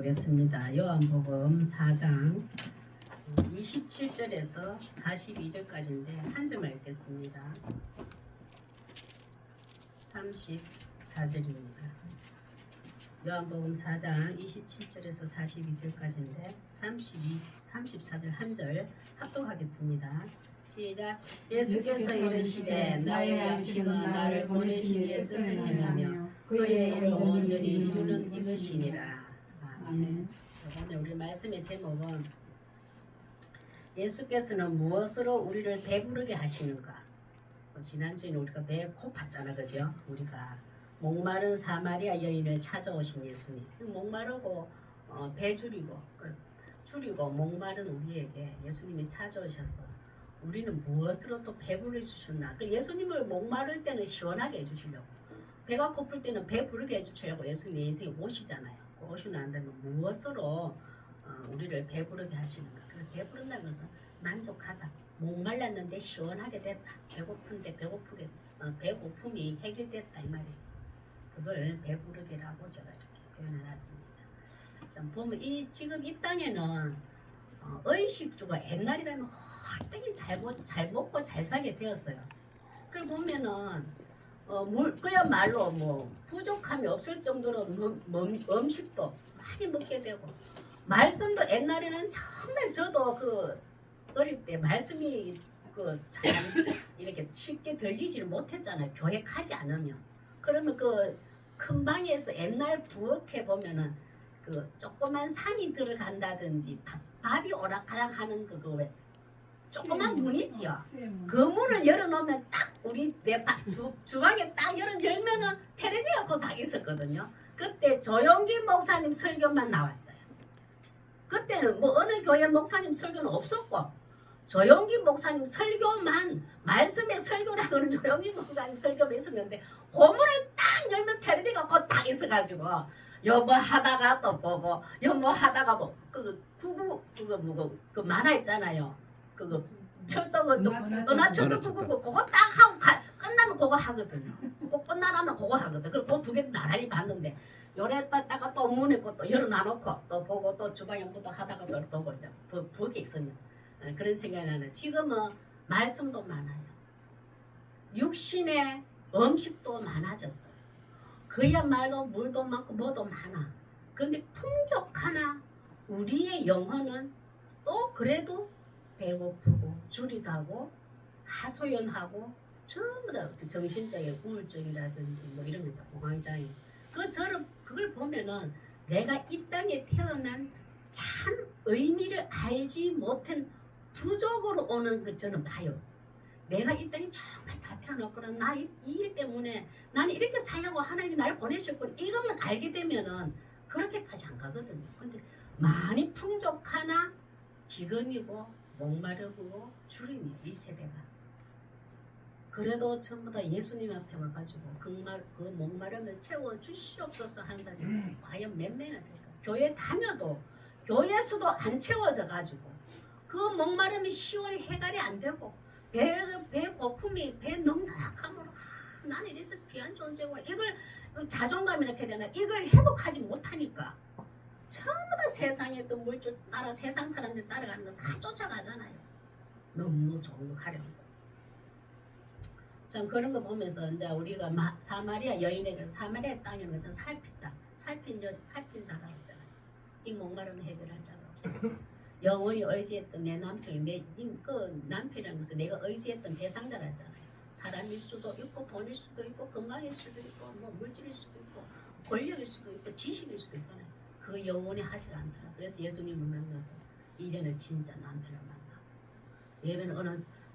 보겠습니다. 요한복음 4장 27절에서 42절까지인데 한 절만 읽겠습니다. 34절입니다. 요한복음 4장 27절에서 42절까지인데 34절 한 절 합독하겠습니다. 시작. 예수께서 이르시되 나의 양식은 나를 보내신 이의 뜻을 행하며 그의 일을 온전히 이루는 이것이니라. 아멘. 오늘 우리 말씀의 제목은 예수께서는 무엇으로 우리를 배부르게 하시는가? 지난주에는 우리가 배 고팠잖아, 그죠? 우리가 목마른 사마리아 여인을 찾아오신 예수님, 목마르고 배 줄이고 목마른 우리에게 예수님이 찾아오셨어. 우리는 무엇으로 또 배부르게 주셨나? 그 예수님을 목마를 때는 시원하게 해주시려고, 배가 고플 때는 배 부르게 해주시려고 예수님의 인생에 오시잖아요. 오시면 안 되면 무엇으로 우리를 배부르게 하시는가? 그 배부른다는 것은 만족하다. 목말랐는데 시원하게 됐다. 배고픈데 배고픔이 해결됐다 이 말이에요. 그걸 배부르게라고 제가 이렇게 표현해놨습니다. 자, 보면 지금 이 땅에는 의식주가 옛날이라면 되게 잘 먹고 잘 살게 되었어요. 그걸 보면은 그야말로 부족함이 없을 정도로 음식도 많이 먹게 되고, 말씀도 옛날에는 정말 저도 어릴 때 말씀이 잘 이렇게 쉽게 들리지를 못했잖아요. 교회 가지 않으면. 그러면 큰 방에서 옛날 부엌에 보면은 조그만 상이 들어간다든지 밥이 오락가락 하는 왜 조그만 문이지요. 그 문을 열어놓으면 딱 우리 주방에 딱 열면은 텔레비가 그 다 있었거든요. 그때 조용기 목사님 설교만 나왔어요. 그때는 어느 교회 목사님 설교는 없었고, 조용기 목사님 설교만, 말씀의 설교라고는 조용기 목사님 설교만 있었는데, 그 문을 딱 열면 텔레비가 그 딱 있어가지고 여보 하다가 또 보고, 여보 하다가 그 만화 있잖아요. 철도 은하철도 그거 딱 하고 끝나면 그거 하거든요. 그거 끝나면 그거 하거든. 그리고 그 두 개 나란히 봤는데, 요랬다가 또 문에 또 열어놔놓고 또 보고 또 주방에 뭐또 하다가 또 보고 이제 부엌에 있으면 그런 생각이 나는. 지금은 말씀도 많아요. 육신의 음식도 많아졌어요. 그야말로 물도 많고 뭐도 많아. 그런데 풍족하나 우리의 영혼은 또 그래도 배고프고 줄이다고 하소연하고 전부 다 정신적인 우울증이라든지 이런 거 있죠. 공황장애. 그걸 보면은 내가 이 땅에 태어난 참 의미를 알지 못한 부족으로 오는 저는 봐요. 내가 이 땅에 정말 다 태어났구나. 나이 일 때문에 나는 이렇게 살려고 하나님이 나를 보내셨구나. 이것만 알게 되면은 그렇게까지 안 가거든요. 근데 많이 풍족하나 기근이고 목마르고 주림이 이 세대가. 그래도 전부 다 예수님 앞에 와가지고 그 목마름을 채워주시옵소서 한 사람이 과연 몇 명이나 될까? 교회 다녀도 교회에서도 안 채워져가지고 그 목마름이 시원히 해결이 안 되고, 배 고픔이 배 넉넉함으로 나는 이래서 귀한 존재고, 이걸 자존감이 이렇게 되나 이걸 회복하지 못하니까 전부 다 세상에 또 물줄 따라 세상 사람들 따라가는 거 다 쫓아가잖아요. 너무 좋은 거 하려고. 참 그런 거 보면서 이제 우리가 사마리아 여인에게 사마리아 땅에는 살핀 자가 있잖아요. 이 목마름을 해결할 자가 없어요. 영원히 의지했던 내 남편이 그 남편이라는 것은 내가 의지했던 대상자라잖아요. 사람일 수도 있고 돈일 수도 있고 건강일 수도 있고 물질일 수도 있고 권력일 수도 있고 지식일 수도 있잖아요. 그 영원히 하지가 않더라. 그래서 예수님을 만나서 이제는 진짜 남편을 만나. 예배는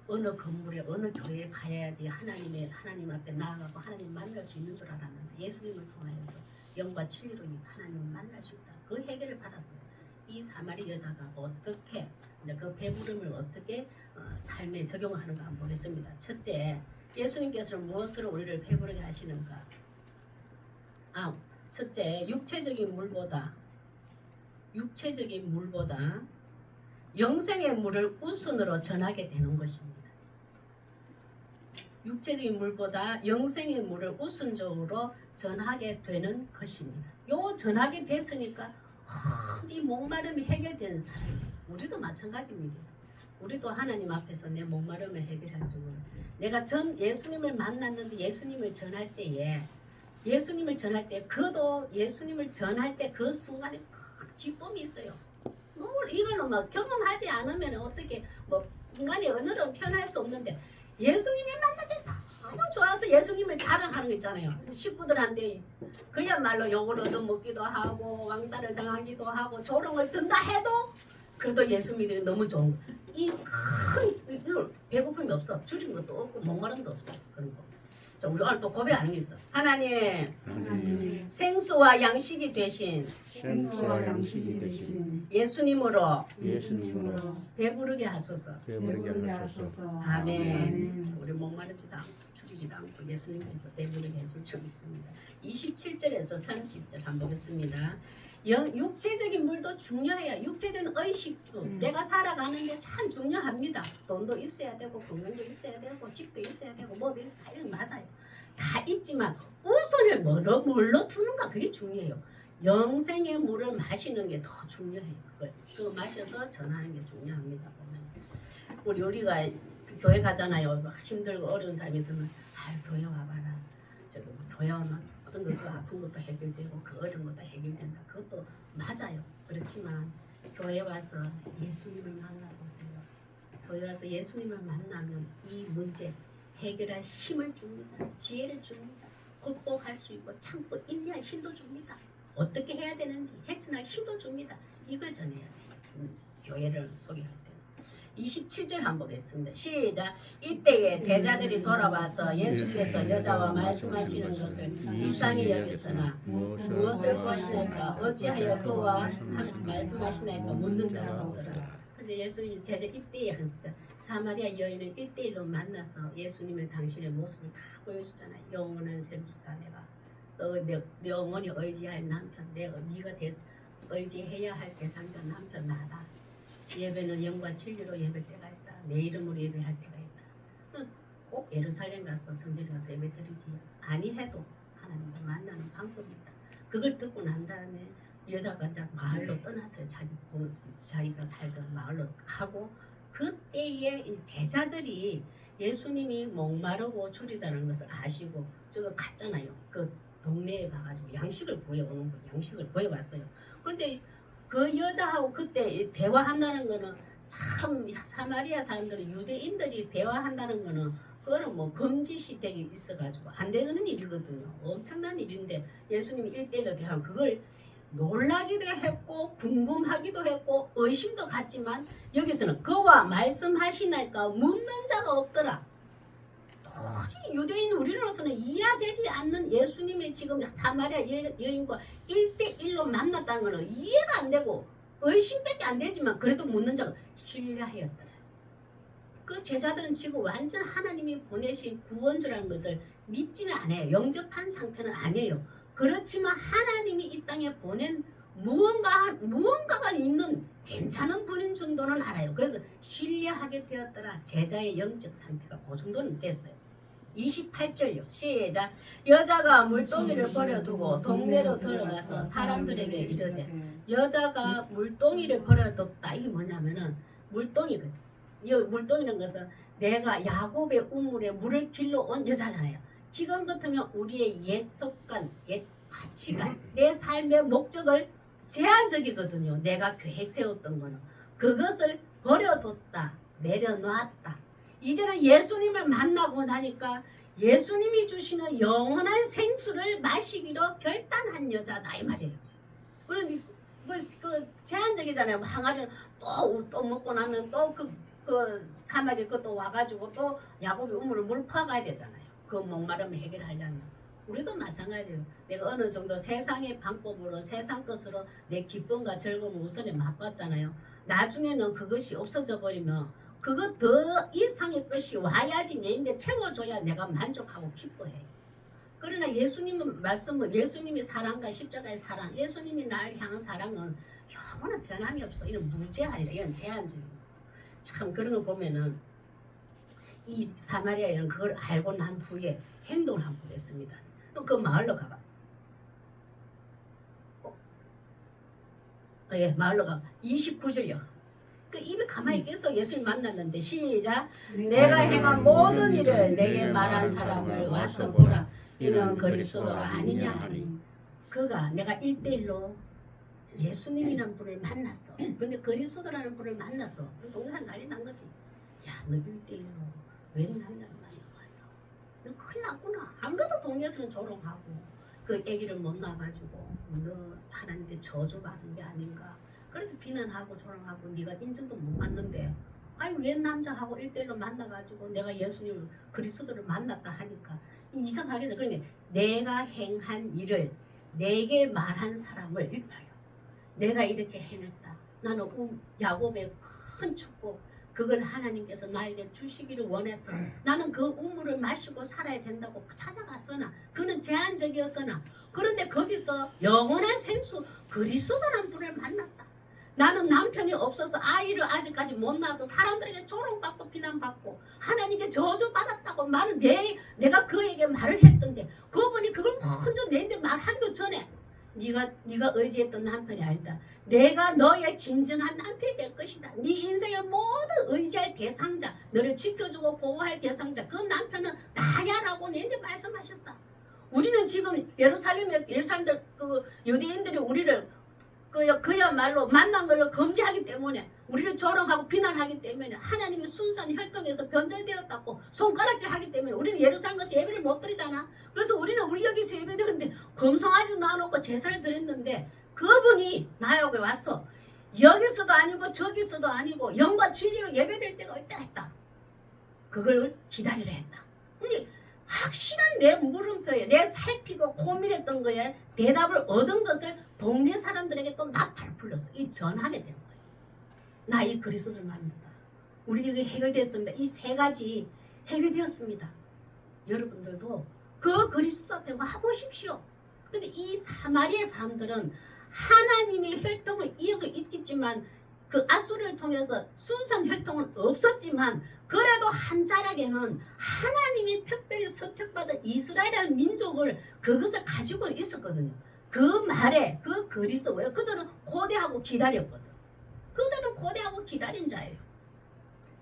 어느 건물에 어느 교회에 가야지 하나님 앞에 나아가고 하나님 만날 수 있는 줄 알았는데, 예수님을 통하여서 영과 진리로 하나님을 만날 수 있다. 그 해결을 받았어요. 이 사마리 여자가 어떻게 이제 그 배부름을 어떻게 삶에 적용하는가 한번 보겠습니다. 첫째, 예수님께서는 무엇으로 우리를 배부르게 하시는가? 첫째, 육체적인 물보다 영생의 물을 우선으로 전하게 되는 것입니다. 육체적인 물보다 영생의 물을 우선적으로 전하게 되는 것입니다. 요 전하게 됐으니까 이 목마름이 해결되는 사람이에요. 우리도 마찬가지입니다. 우리도 하나님 앞에서 내 목마름을 해결한 적은 내가 예수님을 만났는데 예수님을 전할 때에 그도 예수님을 전할 때 그 순간에 큰 기쁨이 있어요. 이거는 뭐 경험하지 않으면 어떻게 뭐 인간의 언어로 표현할 수 없는데 예수님을 만날 때 너무 좋아서 예수님을 자랑하는 거 있잖아요. 식구들한테 그야말로 욕을 얻어먹기도 하고 왕따를 당하기도 하고 조롱을 든다 해도 그래도 예수 믿으면 너무 좋은 거. 이 배고픔이 없어. 줄인 것도 없고 목마름도 없어. 그런 거. 자, 우리 오늘 또 고백하는 게 있어. 하나님 생수와 양식이 되신 예수님으로 배부르게 하소서. 아멘. 우리 목마르지도 않고 줄이지도 않고 예수님께서 배부르게 해줄 줄 믿습니다. 27절에서 30절 한번 보겠습니다. 육체적인 물도 중요해요. 육체적인 의식주. 내가 살아가는데 참 중요합니다. 돈도 있어야 되고 건강도 있어야 되고 집도 있어야 되고 뭐도 있어야 되고 맞아요. 다 있지만 우선을 뭘로 두는가 그게 중요해요. 영생의 물을 마시는 게 더 중요해요. 그거 마셔서 전하는 게 중요합니다. 보면 우리가 교회 가잖아요. 힘들고 어려운 삶이 있으면 교회 와봐라. 교회 오면 어떤 것도 아픈 것도 해결되고 그 어려운 것도 해결된다. 그것도 맞아요. 그렇지만 교회 와서 예수님을 만나보세요. 교회 와서 예수님을 만나면 이 문제 해결할 힘을 줍니다. 지혜를 줍니다. 극복할 수 있고 참고 인내할 힘도 줍니다. 어떻게 해야 되는지 헤쳐날 힘도 줍니다. 이걸 전해야 돼요. 교회를 소개할 때. 27절 한번 보겠습니다. 시작. 이때에 제자들이 돌아와서 예수께서 여자와 말씀하시는 것을 이상히 여겼으나 무엇을 보시나이까 어찌하여 그와 말씀하시나이까 묻는 자가 없더라. 근데 예수님이 제자 이때에 하셨죠. 사마리아 여인은 1대1로 만나서 예수님을 당신의 모습을 다 보여줬잖아요. 영원한 생수다. 내가 내 영원히 의지할 남편, 네가 의지해야 할 대상자 남편 나다. 예배는 영과 진리로 예배할 때가 있다. 내 이름으로 예배할 때가 있다. 꼭 예루살렘 가서 성전 가서 예배 드리지 아니해도 하나님을 만나는 방법이 있다. 그걸 듣고 난 다음에 여자가 마을로 떠났어요. 자기가 살던 마을로 가고 그때에 제자들이 예수님이 목마르고 줄이다는 것을 아시고 저거 갔잖아요. 그 동네에 가가지고 양식을 구해오는 거, 양식을 구해왔어요. 그런데 그 여자하고 그때 대화한다는 거는 참 사마리아 사람들은 유대인들이 대화한다는 거는 그거는 뭐 금지 시대에 있어가지고 안 되는 일이거든요. 엄청난 일인데 예수님이 1대1로 대화하면 그걸 놀라기도 했고 궁금하기도 했고 의심도 갔지만 여기서는 그와 말씀하시나이까 묻는 자가 없더라. 도저히 유대인 우리로서는 이해되지 않는 예수님의 지금 사마리아 여인과 1대1로 만났다는 것은 이해가 안 되고 의심밖에 안 되지만 그래도 묻는 자가 신뢰하였더라. 그 제자들은 지금 완전 하나님이 보내신 구원주라는 것을 믿지는 않아요. 영접한 상태는 아니에요. 그렇지만 하나님이 이 땅에 보낸 무언가가 있는 괜찮은 분인 정도는 알아요. 그래서 신뢰하게 되었더라. 제자의 영적 상태가 그 정도는 됐어요. 28절요. 시작. 여자가 물동이를 버려두고 동네로 들어가서 사람들에게 이르되 여자가 물동이를 버려뒀다. 이게 뭐냐면은 물동이거든. 이 물동이라는 것은 내가 야곱의 우물에 물을 길러 온 여자잖아요. 지금 같으면 우리의 옛 습관, 옛 가치관, 내 삶의 목적을 제한적이거든요. 내가 계획 세웠던 거는 그것을 버려뒀다, 내려놨다. 이제는 예수님을 만나고 나니까 예수님이 주시는 영원한 생수를 마시기로 결단한 여자다 이 말이에요. 그러니 그 제한적이잖아요. 항아리는 또 먹고 나면 또 그 사막에 그또 와가지고 또 야곱의 우물을 물 퍼가야 되잖아요. 그 목마름을 해결하려면. 우리도 마찬가지예요. 내가 어느 정도 세상의 방법으로 세상 것으로 내 기쁨과 즐거움 우선에 맛봤잖아요. 나중에는 그것이 없어져 버리면 그거 더 이상의 것이 와야지 내 인데 채워줘야 내가 만족하고 기뻐해요. 그러나 예수님은 말씀은 예수님이 사랑과 십자가의 사랑, 예수님이 나를 향한 사랑은 영원한 변함이 없어. 이건 무제한이라, 이건 제한적이고. 참 그런 거 보면은 이 사마리아인은 그걸 알고 난 후에 행동을 한번 했습니다. 그 마을로 가봐. 예, 마을로 가 29절요. 그 입이 가만히 있겠어. 예수님 만났는데 시작. 내가 행한 모든 일을 내게 말한 사람을 와서 보라. 이는 그리스도가 아니냐 하니. 그가 내가 1대1로 예수님이라는 분을 만났어. 근데 그리스도라는 분을 만났어. 동네한 난리 난 거지. 야, 너 1대1로 웬 남자를 만나왔어? 너 큰일 났구나. 안 그래도 동네에서는 조롱하고 그 아기를 못 낳아가지고 너 하나님께 저주받은 게 아닌가. 그렇게 비난하고 조롱하고 네가 인정도 못 받는데 아니 웬 남자하고 1대1로 만나가지고 내가 예수님 그리스도를 만났다 하니까 이상하게 그러니까 내가 행한 일을 내게 말한 사람을 읽어요. 내가 이렇게 행했다. 나는 야곱의 큰 축복 그걸 하나님께서 나에게 주시기를 원해서 나는 그 우물을 마시고 살아야 된다고 찾아갔으나 그는 제한적이었으나 그런데 거기서 영원한 생수 그리스도라는 분을 만났다. 나는 남편이 없어서 아이를 아직까지 못 낳아서 사람들에게 조롱받고 비난받고 하나님께 저주받았다고 말은 내가 그에게 말을 했던데 그분이 그걸 먼저 내한테 말하기도 전에 네가 의지했던 남편이 아니다. 내가 너의 진정한 남편이 될 것이다. 네 인생의 모든 의지할 대상자, 너를 지켜주고 보호할 대상자, 그 남편은 나야라고 내한테 말씀하셨다. 우리는 지금 예루살렘들 그 유대인들이 우리를 그야말로 만난 걸 금지하기 때문에 우리를 조롱하고 비난하기 때문에 하나님의 순수한 혈통에서 변절되었다고 손가락질 하기 때문에 우리는 예루살렘 가서 예배를 못 드리잖아. 그래서 우리는 우리 여기서 예배드렸는데 금송아지 놔놓고 제사를 드렸는데 그분이 나에게 왔어. 여기서도 아니고 저기서도 아니고 영과 진리로 예배드릴 때가 있다 했다. 그걸 기다리라 했다. 근데 확실한 내 물음표에 내 살피고 고민했던 거에 대답을 얻은 것을 동네 사람들에게 또 나팔 불렀어. 이 전하게 된 거예요. 나 이 그리스도를 만났다. 우리 이게 해결됐습니다. 이 세 가지 해결되었습니다. 여러분들도 그 그리스도 앞에 와보십시오. 근데 이 사마리아 사람들은 하나님의 혈통을 이어고 있겠지만 그 아수르를 통해서 순수한 혈통은 없었지만 그래도 한 자락에는 하나님이 특별히 선택받은 이스라엘이라는 민족을 그것을 가지고 있었거든요. 그 말에 그 그리스도 뭐예요? 그들은 고대하고 기다렸거든. 그들은 고대하고 기다린 자예요.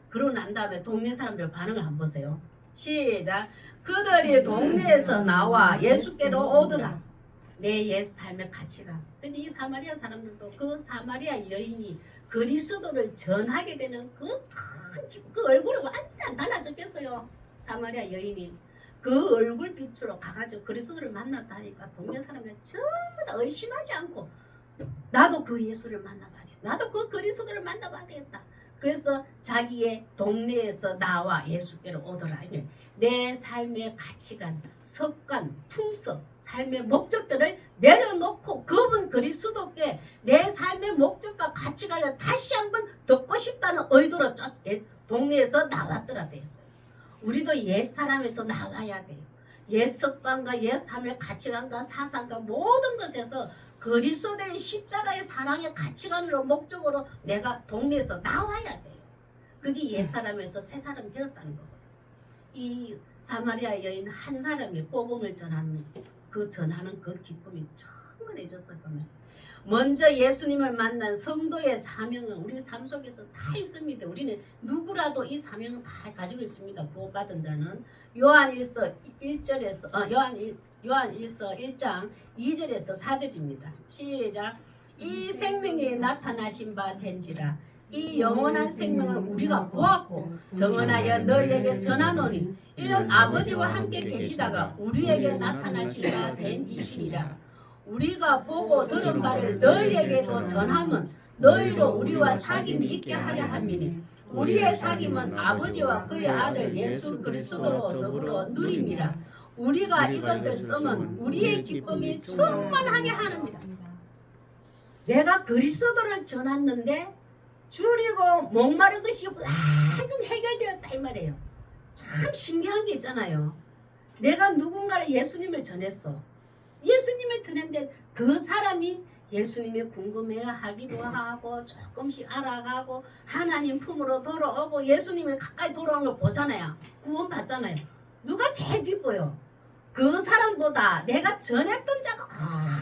그러고 난 다음에 동네 사람들 반응을 한번 보세요. 시작. 그들이 동네에서 나와 예수께로 오더라. 내 옛 삶의 가치가. 근데 이 사마리아 사람들도 그 사마리아 여인이 그리스도를 전하게 되는 그 얼굴이 완전히 안 달라졌겠어요. 사마리아 여인이 그 얼굴 빛으로 가가지고 그리스도를 만났다 하니까 동네 사람들이 전부 다 의심하지 않고 나도 그 예수를 만나봐야 돼. 나도 그 그리스도를 만나봐야 되겠다. 그래서 자기의 동네에서 나와 예수께로 오더라. 내 삶의 가치관, 습관, 풍습, 삶의 목적들을 내려놓고 그분 그리스도께 내 삶의 목적과 가치관을 다시 한번 듣고 싶다는 의도로 동네에서 나왔더라 되었어요. 우리도 옛사람에서 나와야 돼요. 옛 습관과 옛 삶의 가치관과 사상과 모든 것에서 그리스도의 십자가의 사랑의 가치관으로 목적으로 내가 동네에서 나와야 돼요. 그게 옛사람에서 새사람 되었다는 거거든요. 이 사마리아 여인 한 사람이 복음을 전하는 그 기쁨이 충만해졌을 겁니다. 먼저 예수님을 만난 성도의 사명은 우리 삶 속에서 다 있습니다. 우리는 누구라도 이 사명은 다 가지고 있습니다. 구원받은 자는 요한일서 1절에서 요한일서 1장 2절에서 4절입니다. 시작. 이 생명이 나타나신 바 된지라. 이 영원한 생명을 우리가 보았고 정언하여 너희에게 전하노니 이는 아버지와 함께 계시다가 우리에게 나타나신 바 된 이시니라. 우리가 보고 들은 바를 너희에게도 전하면 너희로 우리와 사귐이 있게 하려 함이니 우리의 사귐은 아버지와 그의 아들 예수 그리스도로 더불어 누림이라. 우리가 이것을 쓰면 우리의 기쁨이 충만하게 하느니라. 내가 그리스도를 전했는데 줄이고 목마른 것이 완전 해결되었다 이 말이에요. 참 신기한 게 있잖아요. 내가 누군가를 예수님을 전했어. 예수님을 전했는데 그 사람이 예수님이 궁금해하기도 하고 조금씩 알아가고 하나님 품으로 돌아오고 예수님이 가까이 돌아오는 거 보잖아요. 구원 받잖아요. 누가 제일 기뻐요? 그 사람보다 내가 전했던 자가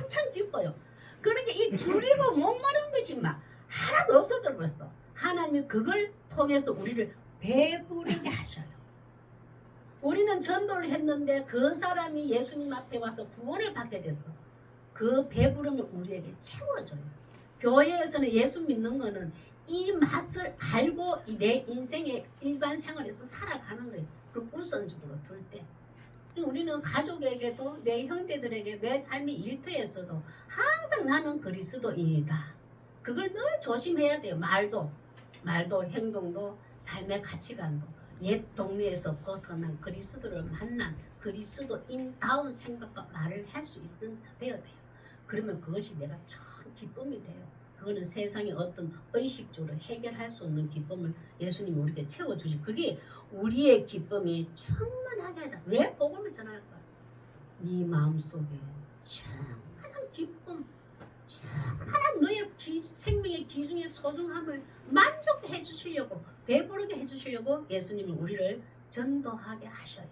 엄청 기뻐요. 그러니까 이 줄이고 목마른 것이 막 하나도 없어져 버렸어. 하나님이 그걸 통해서 우리를 배부르게 하셔요. 우리는 전도를 했는데 그 사람이 예수님 앞에 와서 구원을 받게 됐어. 그 배부름을 우리에게 채워줘요. 교회에서는 예수 믿는 거는 이 맛을 알고 내 인생의 일반 생활에서 살아가는 거예요. 그걸 우선적으로 둘 때. 우리는 가족에게도 내 형제들에게 내 삶의 일터에서도 항상 나는 그리스도인이다. 그걸 늘 조심해야 돼요. 말도 행동도 삶의 가치관도 옛 동네에서 벗어난 그리스도를 만난 그리스도인다운 생각과 말을 할 수 있는 되어야 돼요. 그러면 그것이 내가 참 기쁨이 돼요. 그거는 세상의 어떤 의식적으로 해결할 수 없는 기쁨을 예수님이 우리에게 채워주시. 그게 우리의 기쁨이 충만하게 하다. 왜 복음을 전할까? 네 마음속에 충만한 기쁨, 충만한 너의 생명의 기준의 소중함을 만족해 주시려고, 배부르게 해주시려고 예수님은 우리를 전도하게 하셔요.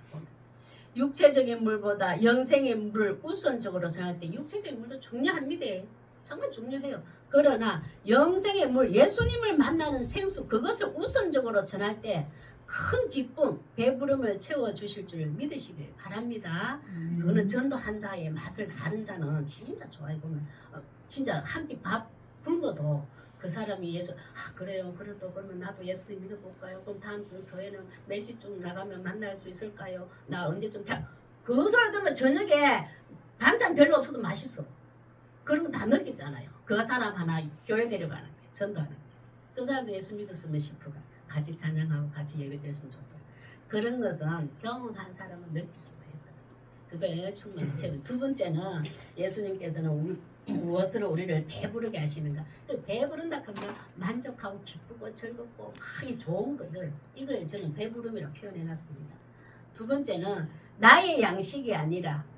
육체적인 물보다 영생의 물을 우선적으로 생각할 때 육체적인 물도 중요합니다. 정말 중요해요. 그러나 영생의 물, 예수님을 만나는 생수, 그것을 우선적으로 전할 때 큰 기쁨, 배부름을 채워주실 줄 믿으시길 바랍니다. 그거는 전도한 자의 맛을 아는 자는 진짜 좋아요. 보면 진짜 한 끼 밥 굶어도 그 사람이 예수, 그래요, 그래도 그러면 나도 예수님 믿어볼까요? 그럼 다음 주 교회는 몇 시쯤 나가면 만날 수 있을까요? 나 언제쯤 그 소리 들으면 저녁에 반찬 별로 없어도 맛있어. 그러면 다 느꼈잖아요. 그 사람 하나 교회 데려가는 거예요. 전도하는 거예요. 그 사람도 예수 믿었으면 싶어가 같이 찬양하고 같이 예배드렸으면 좋고요. 그런 것은 경험한 사람은 느낄 수가 있어요. 그걸 충분히 채우고. 두 번째는 예수님께서는 무엇으로 우리를 배부르게 하시는가. 배부른다 하면 만족하고 기쁘고 즐겁고 크게 좋은 거예요. 이걸 저는 배부름이라고 표현해놨습니다. 두 번째는 나의 양식이 아니라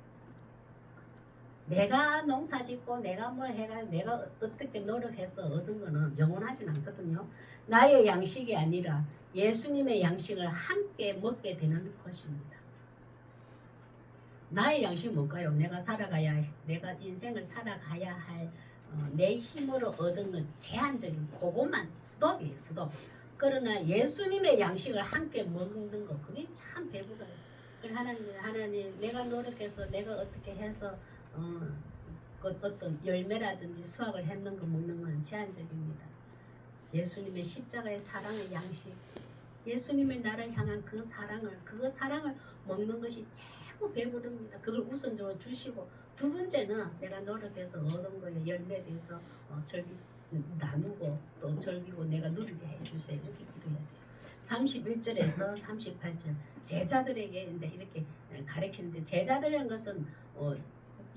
내가 농사짓고 내가 뭘 해가 내가 어떻게 노력해서 얻은 거는 영원하진 않거든요. 나의 양식이 아니라 예수님의 양식을 함께 먹게 되는 것입니다. 나의 양식이 뭘까요? 내가 인생을 살아가야 할 내 힘으로 얻은 건 제한적인 그것만 스톱이에요. 스톱. 그러나 예수님의 양식을 함께 먹는 거 그게 참 배부러요. 하나님 내가 노력해서 내가 어떻게 해서 어떤 열매라든지 수확을 했는 거 먹는 건 제한적입니다. 예수님의 십자가의 사랑의 양식, 예수님의 나를 향한 그 사랑을 먹는 것이 최고 배부릅니다. 그걸 우선적으로 주시고, 두 번째는 내가 노력해서 얻은 거에 열매에 대해서 나누고 또 즐기고 내가 누리게 해주세요. 이렇게 기도해야 돼요. 31절에서 38절 제자들에게 이제 이렇게 가르치는데, 제자들이라는 것은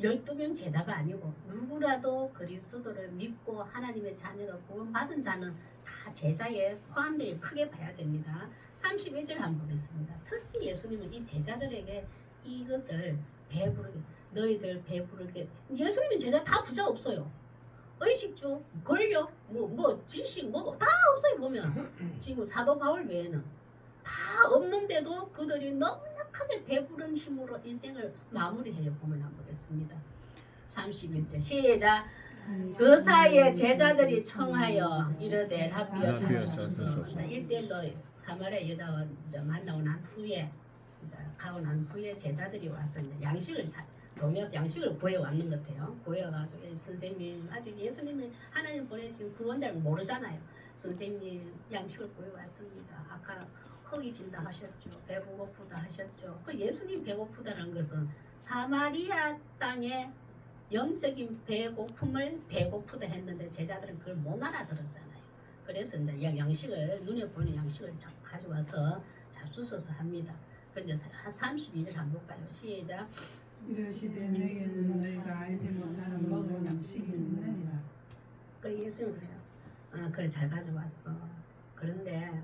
12명 제자가 아니고 누구라도 그리스도를 믿고 하나님의 자녀가 구원받은 자는 다 제자에 포함되어 크게 봐야 됩니다. 31절 한번 보겠습니다. 특히 예수님은 이 제자들에게 이것을 배부르게, 너희들 배부르게, 예수님은 제자 다 부자 없어요. 의식주, 권력, 지식, 다 없어요. 보면 지금 사도 바울 외에는 다 없는데도 그들이 넉넉하게 배부른 힘으로 인생을 마무리해요. 보면 한번 보겠습니다. 31절 시작. 그 사이에 제자들이 청하여 이르되 라비여 잡으소서. 1대1로 사마리아 여자와 만나고 난 후에 가고 난 후에 제자들이 와서 동네에서 양식을 구해왔는 것 같아요. 구해와가지고 선생님, 아직 예수님이 하나님 보내신 구원자를 모르잖아요. 선생님 양식을 구해왔습니다. 아까 허기진다 하셨죠. 배고프다 하셨죠. 그 예수님 배고프다는 것은 사마리아 땅에 영적인 배고프다 했는데 제자들은 그걸 못 알아들었잖아요. 그래서 이제 양식을, 눈에 보이는 양식을 가져와서 잡수소서 합니다. 그런데 한 32절 한번 볼까요? 시작. 이르시되 너희는 너희가 알지 못하는 먹을 양식이 있느니라. 그래 예수님 그래요. 그래 잘 가져왔어. 그런데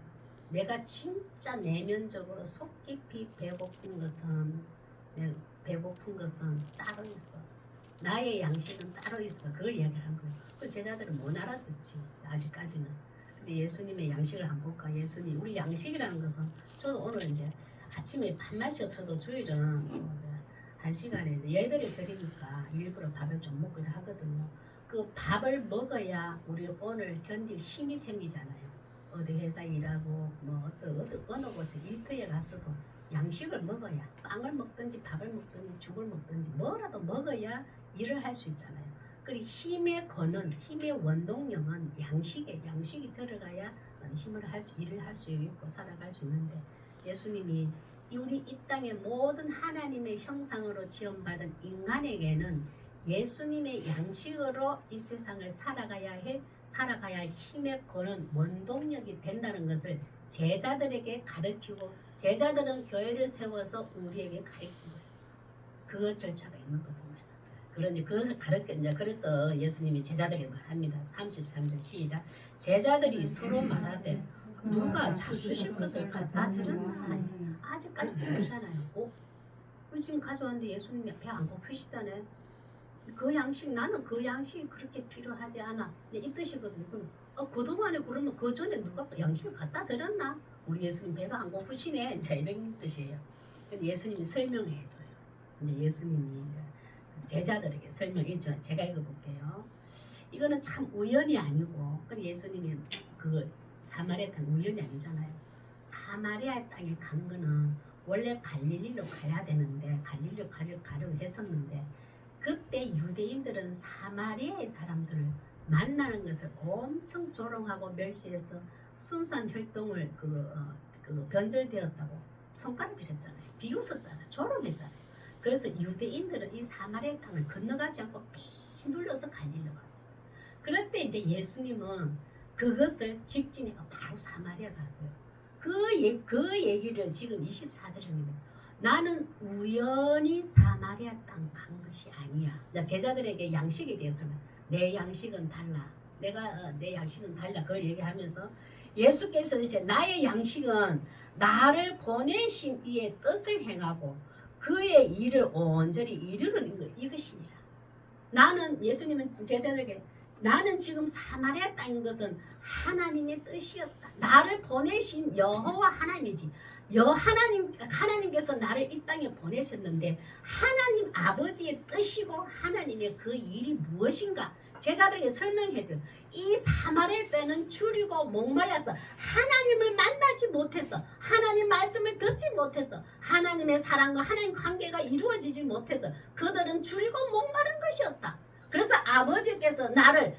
내가 진짜 내면적으로 속 깊이 배고픈 것은 따로 있어. 나의 양식은 따로 있어. 그걸 얘기한 거예요. 그 제자들은 못 알아듣지 아직까지는. 근데 예수님의 양식을 한번 볼까? 예수님, 우리 양식이라는 것은, 저도 오늘 이제 아침에 밥맛이 없어도 주일은 1시간에 예배를 드리니까 일부러 밥을 좀 먹기도 하거든요. 그 밥을 먹어야 우리 오늘 견딜 힘이 생기잖아요. 어디 회사 일하고 뭐 어느 곳에 일터에 가서도 양식을 먹어야 빵을 먹든지 밥을 먹든지 죽을 먹든지 뭐라도 먹어야 일을 할 수 있잖아요. 그리고 힘의 근원, 힘의 원동력은 양식이 들어가야 일을 할 수 있고 살아갈 수 있는데 예수님이 우리 이 땅의 모든 하나님의 형상으로 지음받은 인간에게는 예수님의 양식으로 이 세상을 살아가야 할 힘의 근원, 원동력이 된다는 것을 제자들에게 가르치고 제자들은 교회를 세워서 우리에게 가르치는 거예요. 그 절차가 있는 거 보면. 그런데 그것을 그래서 예수님이 제자들에게 말합니다. 33절 시작. 제자들이 서로 말하되 누가 잡수실 것을 갖다 드렸나? 아직까지 모르잖아요. 우리 지금 가져왔는데 예수님이 배 안 고프시다네. 그 양식 나는 그 양식이 그렇게 필요하지 않아. 이 뜻이거든요. 그동안에 그러면 그 전에 누가 양식을 갖다 드렸나? 우리 예수님 배가 안 고프시네. 자 이런 뜻이에요. 예수님이 설명해 줘요. 이제 예수님이 이제 제자들에게 설명해 줘. 제가 읽어볼게요. 이거는 참 우연이 아니고, 예수님이 그 사마리아 땅 우연이 아니잖아요. 사마리아 땅에 간 거는 원래 갈릴리로 가야 되는데 갈릴리로 가려고 했었는데 그때 유대인들은 사마리아의 사람들을 만나는 것을 엄청 조롱하고 멸시해서 순수한 혈통을 변절되었다고 손가락 들였잖아요. 비웃었잖아요. 조롱했잖아요. 그래서 유대인들은 이 사마리아 땅을 건너가지 않고 빙 둘러서 갈릴리로 갑니다. 그럴 때 이제 예수님은 그것을 직진해가 바로 사마리아 갔어요. 그 얘기를 지금 24절에 합니다. 나는 우연히 사마리아 땅 간 것이 아니야. 제자들에게 양식에 대해서는 내 양식은 달라. 내 양식은 달라. 그걸 얘기하면서 예수께서 이제 나의 양식은 나를 보내신 이의 뜻을 행하고 그의 일을 온전히 이루는 것 이것이니라. 나는 예수님은 제자들에게 나는 지금 사마리아 땅인 것은 하나님의 뜻이었다. 나를 보내신 여호와 하나님이지. 하나님께서 나를 이 땅에 보내셨는데 하나님 아버지의 뜻이고 하나님의 그 일이 무엇인가 제자들에게 설명해줘. 이 사마리아 땅은 줄이고 목말라서 하나님을 만나지 못해서 하나님 말씀을 듣지 못해서 하나님의 사랑과 하나님 관계가 이루어지지 못해서 그들은 줄이고 목마른 것이었다. 그래서 아버지께서 나를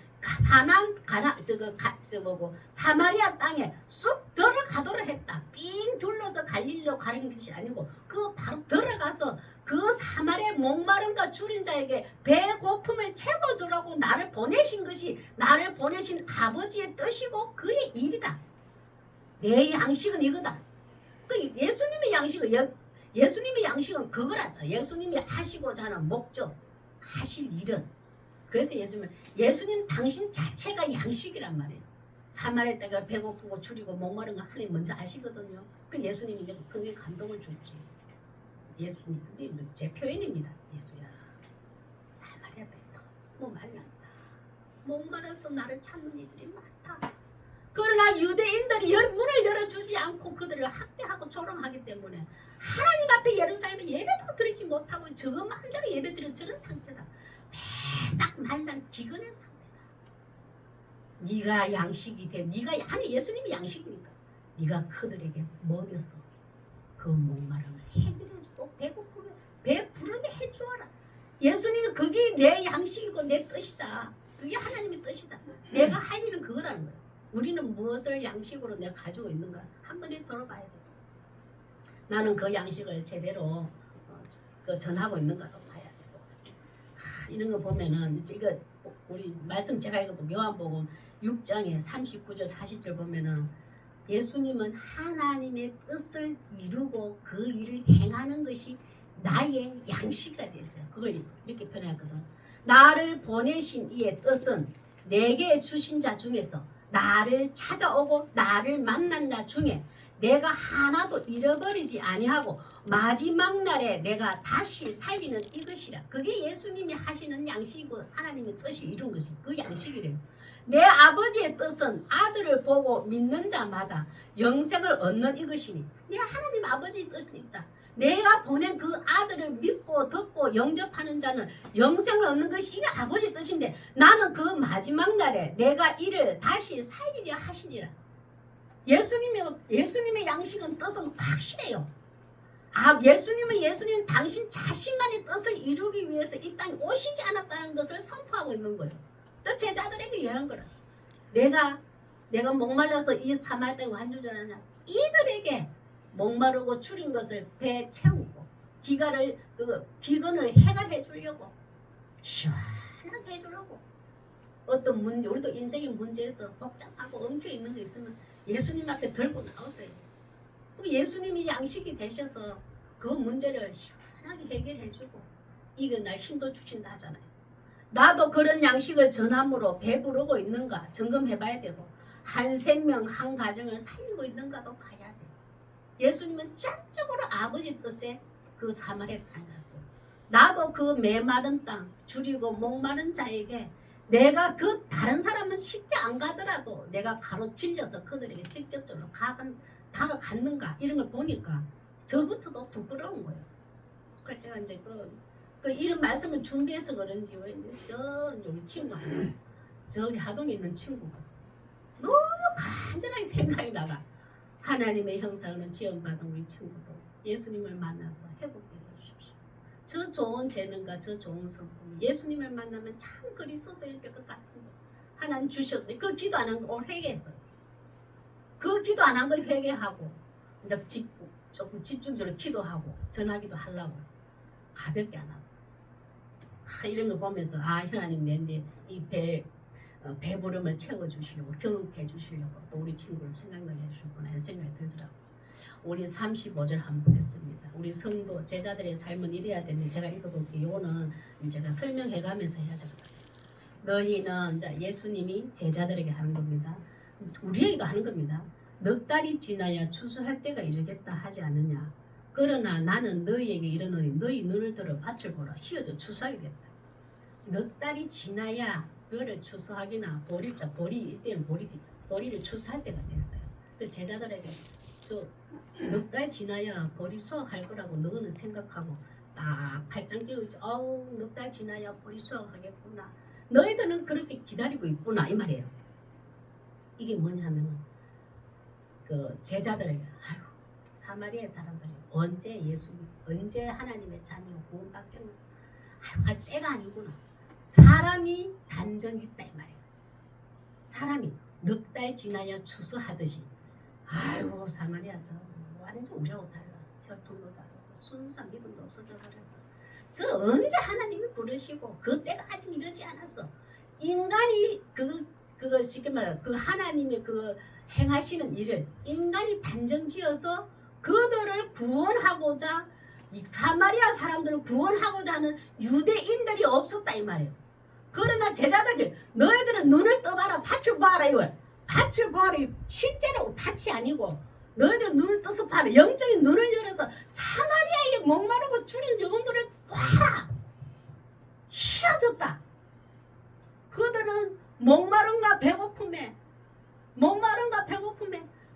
사마리아 땅에 쑥 들어가도록 했다. 삥 둘러서 갈릴리로 가는 것이 아니고 그 바로 들어가서 그 사마리아 목마름과 줄인 자에게 배고픔을 채워주라고 나를 보내신 것이 나를 보내신 아버지의 뜻이고 그의 일이다. 내 양식은 이거다. 예수님의 양식은 그거라죠. 예수님이 하시고자 하는 목적, 하실 일은. 그래서 예수님 당신 자체가 양식이란 말이에요. 사마리아 땅에 배고프고 줄이고 목마른 거 하나님 먼저 아시거든요. 그 예수님이 그게 감동을 줬지. 예수님, 제 표현입니다. 예수야, 사마리아 땅에 너무 말랐다. 목마라서 나를 찾는 이들이 많다. 그러나 유대인들이 문을 열어주지 않고 그들을 학대하고 조롱하기 때문에 하나님 앞에 예루살렘에 예배도 드리지 못하고 저 마음대로 예배 드리는 저런 상태다. 배싹 말란 기근의 상태다. 네가 양식이 돼. 예수님이 양식이니까 네가 그들에게 먹여서 그 목마름을 해결해주고 배고프게 배부르게 해주어라. 예수님이 그게 내 양식이고 내 뜻이다. 그게 하나님의 뜻이다. 내가 할 일은 그거라는 거예요. 우리는 무엇을 양식으로 내가 가지고 있는가 한 번에 돌아봐야 돼. 나는 그 양식을 제대로 전하고 있는가도 봐야 되고. 이런 거 보면은 이거 우리 말씀 제가 읽어본 요한복음 6장에 39절 40절 보면은 예수님은 하나님의 뜻을 이루고 그 일을 행하는 것이 나의 양식이라 되어 있어요. 그걸 이렇게 표현했거든. 나를 보내신 이의 뜻은 내게 주신 자 중에서 나를 찾아오고 나를 만난 자 중에 내가 하나도 잃어버리지 아니하고 마지막 날에 내가 다시 살리는 이것이라. 그게 예수님이 하시는 양식이고 하나님의 뜻이 이룬 것이 그 양식이래요. 내 아버지의 뜻은 아들을 보고 믿는 자마다 영생을 얻는 이것이니. 내가 하나님 아버지의 뜻이 있다. 내가 보낸 그 아들을 믿고 듣고 영접하는 자는 영생을 얻는 것이 이게 아버지의 뜻인데 나는 그 마지막 날에 내가 이를 다시 살리려 하시니라. 예수님의 양식은 뜻은 확실해요. 예수님은 당신 자신만의 뜻을 이루기 위해서 이 땅에 오시지 않았다는 것을 선포하고 있는 거예요. 또 제자들에게 이런 거라. 내가 목말라서 이 사마리아 땅에 완전 줄 아냐. 이들에게 목마르고 줄인 것을 배에 채우고 기근을 해결해 주려고 시원하게 해주려고. 어떤 문제, 우리도 인생의 문제에서 복잡하고 엉켜 있는 거 있으면 예수님 앞에 들고 나오세요. 그럼 예수님이 양식이 되셔서 그 문제를 시원하게 해결해 주고 이거 날 힘도 주신다 하잖아요. 나도 그런 양식을 전함으로 배부르고 있는가 점검해 봐야 되고 한 생명 한 가정을 살리고 있는가도 가야 돼. 예수님은 전적으로 아버지 뜻에 그 사마리아 땅에 갔어요. 나도 그 메마른 땅 줄이고 목마른 자에게 내가 그 다른 사람은 쉽게 안 가더라도 내가 가로질려서 그들에게 직접적으로 다가갔는가 이런 걸 보니까 저부터도 부끄러운 거예요. 그래서 제가 이제 그 이런 말씀을 준비해서 그런지 이제 우리 친구 하나 저기 하동에 있는 친구가 너무 간절하게 생각이 나가. 하나님의 형상으로 지원받은 우리 친구도 예수님을 만나서 회복되게 해주십시오. 저 좋은 재능과 저 좋은 성품 예수님을 만나면 참 그리스도인이 될 것 같은데 하나님 주셨는데 그 기도 안 한 거 오늘 회개했어요. 그 기도 안 한 걸 회개하고 이제 조금 집중적으로 기도하고 전화기도 하려고 가볍게 안 하고 이런 거 보면서 하나님 내인데 이 배부름을 채워주시려고 경험해 주시려고 또 우리 친구를 생각나게 해주셨구나 이런 생각이 들더라고요. 우리 35절 한번 했습니다. 우리 성도 제자들의 삶은 이래야 되는데 제가 읽어볼게요. 이거는 제가 설명해가면서 해야 되거든요. 너희는 이제 예수님이 제자들에게 하는 겁니다. 우리에게도 하는 겁니다. 넉 달이 지나야 추수할 때가 이르겠다 하지 않느냐. 그러나 나는 너희에게 이르노니 너희 눈을 들어 밭을 보라. 희어져 추수하겠다. 넉 달이 지나야 벼를 추수하기나 이때는 보리를 추수할 때가 됐어요. 그 제자들에게 넉 달 지나야 보리 수확할 거라고 너는 생각하고 딱 팔짱 끼우지. 넉 달 지나야 보리 수확하겠구나. 너희들은 그렇게 기다리고 있구나 이 말이에요. 이게 뭐냐면 그 제자들에게 사마리아 사람들이 언제 하나님의 자녀 구원받겠나. 아직 때가 아니구나. 사람이 단정이 있다 이 말이에요. 사람이 넉 달 지나야 추수하듯이 사마리아 저 완전 우리하고 달라. 혈통도 다르고 순수한 믿음도 없어져 버려서 저 언제 하나님이 부르시고 그 때가 아직 이르지 않았어. 인간이 그거 쉽게 말해 그 하나님의 그 행하시는 일을 인간이 단정지어서 그들을 구원하고자 사마리아 사람들을 구원하고자 하는 유대인들이 없었다 이 말이에요. 그러나 제자들에게 너희들은 눈을 떠봐라 밭을 봐라 이걸 밭을 봐라. 실제로 밭이 아니고 너희들 눈을 떠서 봐라. 영적인 눈을 열어서 사마리아에게 목마르고 줄인 영혼들을 봐라. 희어졌다. 그들은 목마른가 배고픔에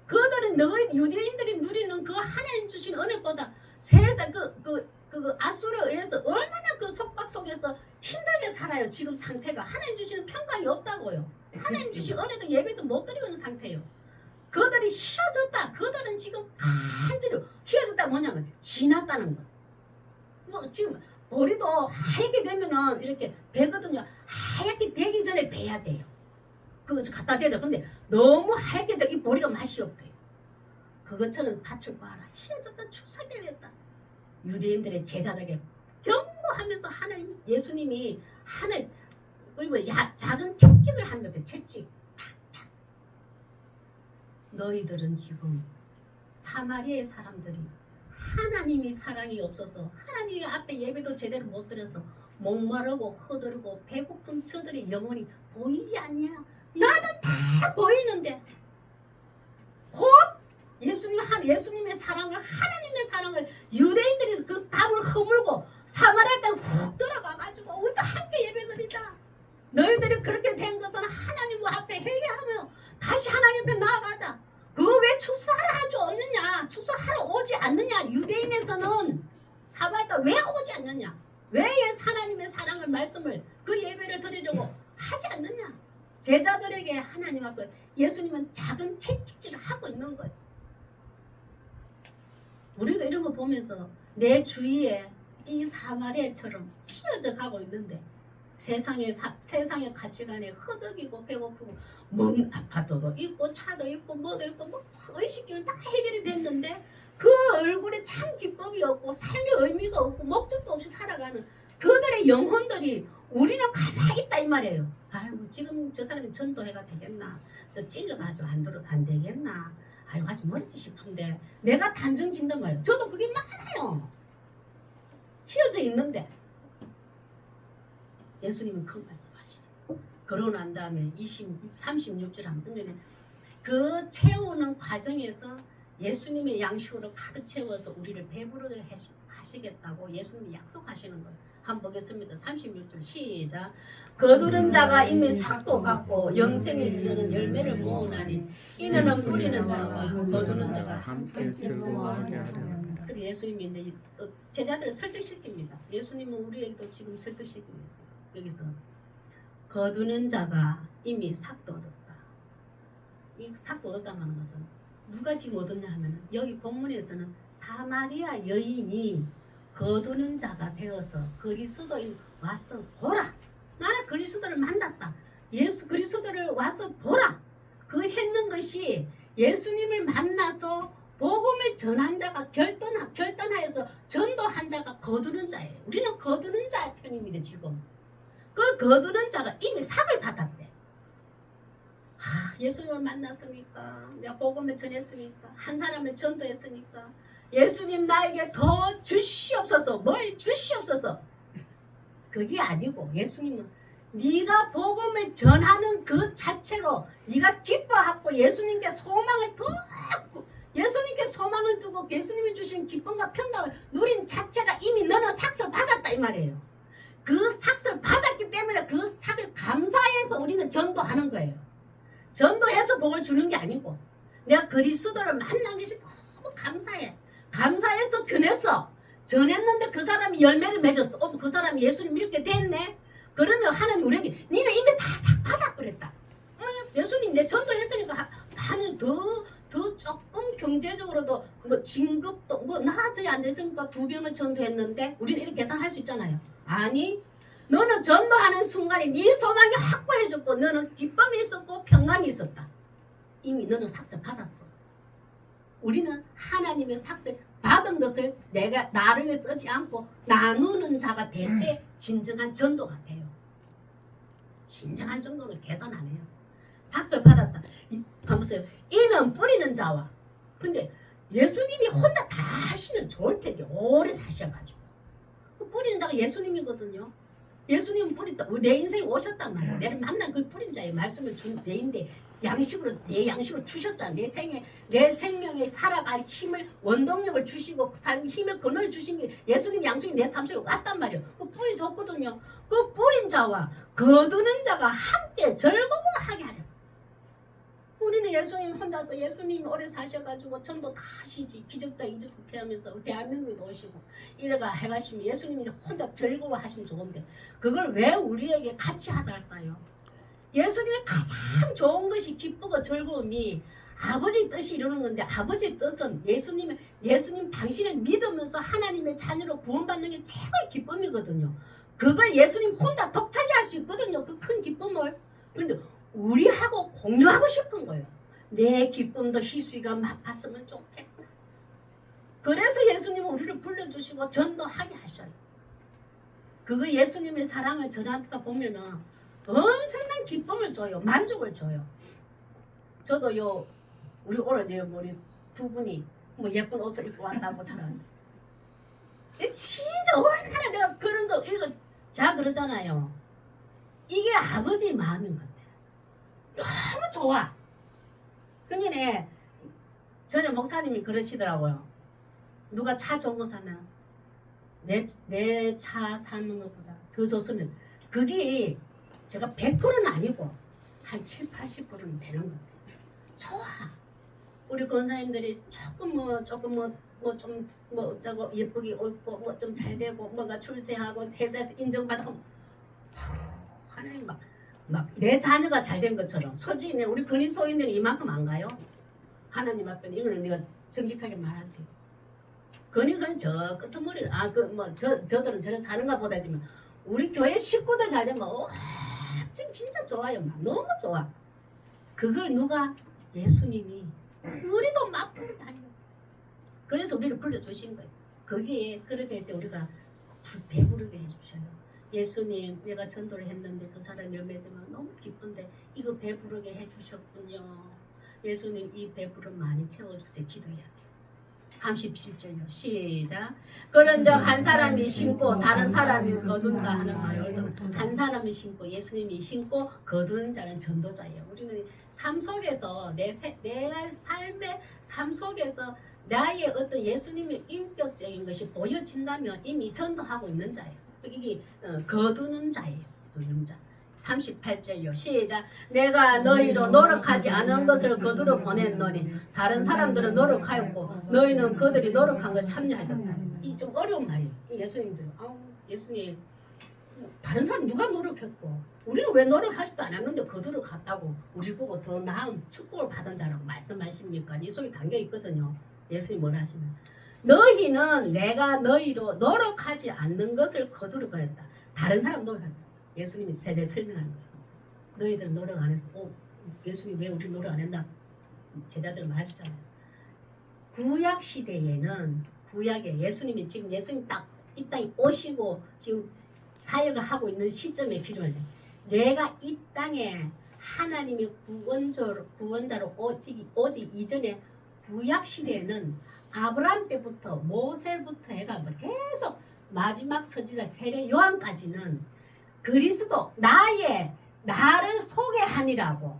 그들은 너희 유대인들이 누리는 그 하나님 주신 은혜보다 세상 그 아수르에 의해서 얼마나 그 속박 속에서 힘들게 살아요. 지금 상태가 하나님 주시는 평강이 없다고요. 하나님 주신 은혜도 예배도 못 드리고 있는 상태예요. 그들이 희어졌다. 그들은 지금 완전히 희어졌다. 뭐냐면 지났다는 거예요. 뭐 지금 보리도 하얗게 되면은 이렇게 배거든요. 하얗게 되기 전에 배야 돼요. 그거 갖다 대야 돼. 근데 너무 하얗게 되기 보리가 맛이 없대요. 그것처럼 밭을 봐라. 희어졌다. 추수되겠다. 유대인들의 제자들에게 경고하면서 하나님 예수님이 그리고 작은 채찍을 하는 것 같아요. 채찍. 탁탁. 너희들은 지금 사마리아의 사람들이 하나님이 사랑이 없어서 하나님의 앞에 예배도 제대로 못 드려서 목마르고 허들고 배고픈 저들의 영혼이 보이지 않냐? 나는 다 보이는데 곧 예수님의 사랑을 하나님의 사랑을 유대인들이 그 답을 허물고 사마리아 땅 훅 들어가가지고 우리도 함께 예배드리자. 너희들이 그렇게 된 것은 하나님과 앞에 회개하며 다시 하나님 앞에 나아가자. 그거 왜 축소하러 하지 않느냐? 축소하러 오지 않느냐? 유대인에서는 사바에다 왜 오지 않느냐? 왜 하나님의 사랑을 말씀을 그 예배를 드리려고 하지 않느냐? 제자들에게 하나님 앞에 예수님은 작은 채찍질을 하고 있는 거예요. 우리도 이런 거 보면서 내 주위에 이 사마리아처럼 휘어져 가고 있는데 세상의 가치관에 허덕이고 배고프고 아파트도 있고 차도 있고 뭐도 있고 뭐 의식주는 다 해결이 됐는데 그 얼굴에 참 기쁨이 없고 삶의 의미가 없고 목적도 없이 살아가는 그들의 영혼들이 우리는 가만히 있다 이 말이에요. 아이고 지금 저 사람이 전도해가 되겠나? 저 찔러가지고 안 되겠나? 아이고 아주 멋지 싶은데 내가 단정 짓는 거예요. 저도 그게 많아요. 휘어져 있는데 예수님은 그 말씀하시네. 그러고 난 다음에 36절 한 보면 그 채우는 과정에서 예수님의 양식으로 가득 채워서 우리를 배부르게 하시겠다고 예수님이 약속하시는 거예요. 한번 보겠습니다. 36절 시작. 거두는 자가 이미 삭도 받고 영생에 이르는 열매를 모으나니 이는 뿌리는 자와 거두는 자가 함께 즐거워하게 하려 합니다. 그리고 예수님이 이제 또 제자들을 설득시킵니다. 예수님은 우리에게도 지금 설득시키고 있어요. 여기서 거두는 자가 이미 삭도 얻었다. 이 삭도 얻었다는 하는 거죠. 누가 지금 얻었냐 하면 여기 본문에서는 사마리아 여인이 거두는 자가 되어서 그리스도인 와서 보라. 나는 그리스도를 만났다. 예수 그리스도를 와서 보라. 그 했는 것이 예수님을 만나서 복음을 전한 자가 결단하여서 전도한 자가 거두는 자예요. 우리는 거두는 자 편입니다. 지금 그 거두는 자가 이미 삭을 받았대. 예수님을 만났으니까 내가 복음을 전했으니까 한 사람을 전도했으니까 예수님 나에게 더 주시옵소서. 뭘 주시옵소서. 그게 아니고 예수님은 네가 복음을 전하는 그 자체로 네가 기뻐하고 예수님께 소망을 두고 예수님이 주신 기쁨과 평강을 누린 자체가 이미 너는 삭을 받았다 이 말이에요. 그 삭을 받았기 때문에 그 삭을 감사해서 우리는 전도하는 거예요. 전도해서 복을 주는 게 아니고 내가 그리스도를 만난 것이 너무 감사해. 감사해서 전했는데 그 사람이 열매를 맺었어. 그 사람이 예수님 이렇게 됐네. 그러면 하나님 우리에게 니는 이미 다 삭 받아버렸다. 예수님 내 전도했으니까 나는 더 조금 경제적으로도 뭐 진급도 뭐 나아져야 안 됐으니까 2병을 전도했는데 우리는 이렇게 계산할 수 있잖아요. 아니 너는 전도하는 순간에 네 소망이 확고해졌고 너는 기쁨이 있었고 평강이 있었다. 이미 너는 삭을 받았어. 우리는 하나님의 삭을 받은 것을 내가 나를 위해 쓰지 않고 나누는 자가 될 때 진정한 전도가 돼요. 진정한 전도는 계산 안 해요. 삭을 받았다. 한번 보세요. 이는 뿌리는 자와. 근데 예수님이 혼자 다 하시면 좋을 텐데 오래 사셔가지고 그 뿌리는 자가 예수님이거든요. 예수님은 내 인생에 오셨단 말이야. 내를 만난 그 뿌린 자의 말씀을 준 내인데 내 양식으로 주셨잖아. 내 생명에 살아갈 힘을 원동력을 주시고 힘을 근원을 주신 게 예수님 양식이 내 삶 속에 왔단 말이야. 그 뿌리 줬거든요. 그 뿌린 자와 거두는 자가 함께 즐거워하게 하려. 우리는 예수님 혼자서 예수님이 오래 사셔가지고 전도 다 하시지. 기적도 이적도 피하면서 대한민국에도 오시고 이래가 해가시면 예수님이 혼자 즐거워하시면 좋은데 그걸 왜 우리에게 같이 하자 할까요? 예수님의 가장 좋은 것이 기쁘고 즐거움이 아버지의 뜻이 이루는 건데 아버지의 뜻은 예수님 당신을 믿으면서 하나님의 자녀로 구원받는 게 최고의 기쁨이거든요. 그걸 예수님 혼자 독차지할 수 있거든요. 그 큰 기쁨을. 그런데 우리하고 공유하고 싶은 거예요. 내 기쁨도 희수이가 맛봤으면 좋겠다. 그래서 예수님은 우리를 불러주시고 전도하게 하셔요. 그거 예수님의 사랑을 전하다 보면은 엄청난 기쁨을 줘요. 만족을 줘요. 저도요 우리 오늘 우리 두 분이 뭐 예쁜 옷을 입고 왔다고 잘하는데 진짜 얼마나 내가 그런 거 그러잖아요. 이게 아버지 마음인 건데 너무 좋아. 그러면 전에 목사님이 그러시더라고요. 누가 차 좋은 거 사면 내 차 사는 것보다 더 좋으면 그게 제가 100%는 아니고 한 7, 80%는 되는 것 같아요. 좋아. 우리 권사님들이 조금 어쩌고 예쁘게 입고 뭐 좀 잘 되고 뭐가 출세하고 회사에서 인정받고 하나님 막 내 자녀가 잘 된 것처럼 솔직히 우리 근위소인들은 이만큼 안 가요. 하나님 앞에 이거는 내가 정직하게 말하지. 근위소인 저 끄트머리를 저들은 저런 사는가 보다지만 우리 교회 식구들 잘 되면 지금 진짜 좋아요. 막 너무 좋아. 그걸 누가 예수님이 우리도 맛보고 다녀. 그래서 우리를 불러주신 거예요. 거기에 그래 될 때 우리가 배부르게 해주셔요. 예수님 내가 전도를 했는데 그 사람이 열매지만 너무 기쁜데 이거 배부르게 해주셨군요. 예수님 이 배부름 많이 채워주세요. 기도해야 돼요. 37절요. 시작. 그런즉 한 사람이 심고 다른 사람이 거둔다 하는 말을 한 사람이 심고 예수님이 심고 거두는 자는 전도자예요. 우리는 삶 속에서 내 삶의 삶 속에서 나의 어떤 예수님의 인격적인 것이 보여진다면 이미 전도하고 있는 자예요. 이게 거두는 자예요. 거두는 자. 38절요. 시작. 내가 너희로 노력하지 않은 것을 거두러 보냈노니 다른 사람들은 노력하였고 너희는 그들이 노력한 것을 참여하였다. 이 좀 어려운 말이에요. 예수님들. 예수님 다른 사람 누가 노력했고 우리는 왜 노력하지도 않았는데 거두러 갔다고 우리 보고 더 나은 축복을 받은 자라고 말씀하십니까? 이 속에 담겨 있거든요. 예수님 뭐라 하시면 너희는 내가 너희로 노력하지 않는 것을 거두러 보냈다. 다른 사람 노력한다. 예수님이 세대 설명하는 거예요. 너희들은 노력 안 했어. 예수님이 왜 우리 노력 안 했나? 제자들 말하셨잖아요. 구약 시대에는 구약에 예수님이 지금 예수님 딱 이 땅에 오시고 지금 사역을 하고 있는 시점에 기준을 해. 내가 이 땅에 하나님의 구원자로 오직 이전에 구약 시대에는 아브라함 때부터 모세부터 해가 계속 마지막 선지자 세례 요한까지는 그리스도 나를 소개하니라고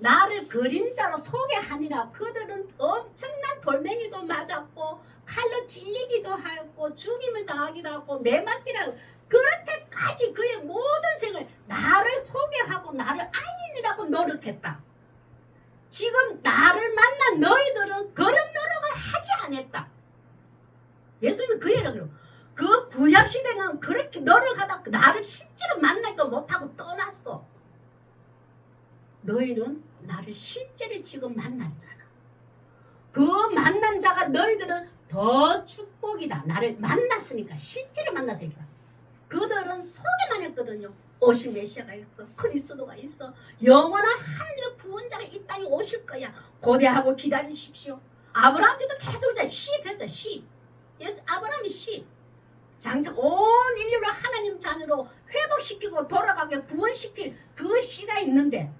나를 그림자로 소개하니라고 그들은 엄청난 돌멩이도 맞았고 칼로 찔리기도 하였고 죽임을 당하기도 하고 매맞기라고 그렇게까지 그의 모든 생을 나를 소개하고 나를 알리라고 노력했다. 지금 나를 만난 너희들은 그런 노력을 하지 않았다. 예수님은 그 얘기를 그래요. 그 구약시대는 그렇게 노력하다 나를 실제로 만나지도 못하고 떠났어. 너희는 나를 실제로 지금 만났잖아. 그 만난 자가 너희들은 더 축복이다. 나를 만났으니까 실제로 만났으니까. 그들은 소개만 했거든요. 오실 메시아가 있어. 그리스도가 있어. 영원한 하늘의 구원자가 이 땅에 오실 거야. 고대하고 기다리십시오. 아브라함도 계속 그랬잖아. 아브라함이 장차 온 인류를 하나님 자녀로 회복시키고 돌아가게 구원시킬 그 씨가 있는데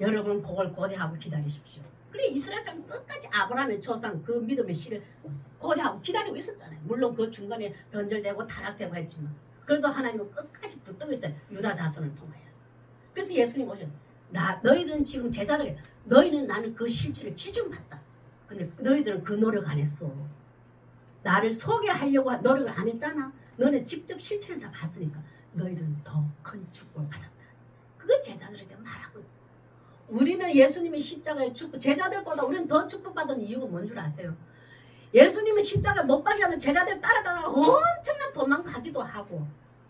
여러분은 그걸 고대하고 기다리십시오. 그래 이스라엘 사람 끝까지 아브라함의 조상 그 믿음의 씨를 고대하고 기다리고 있었잖아요. 물론 그 중간에 변절되고 타락되고 했지만 그래도 하나님은 끝까지 붙들고 있어요. 유다 자손을 통하여서. 그래서 예수님 오셔. 너희들은 지금 제자들 너희는 나는 그 실체를 지정받다. 근데 너희들은 그 노력 안 했어. 나를 소개하려고 노력을 안 했잖아. 너는 직접 실체를 다 봤으니까 너희들은 더 큰 축복을 받았다. 그거 제자들에게 말하고 있다. 우리는 예수님이 십자가에 죽고 제자들보다 우리는 더 축복받은 이유가 뭔 줄 아세요? 예수님은 십자가에 못 박게 하면 제자들 따라다가 엄청난 도망가기도 하고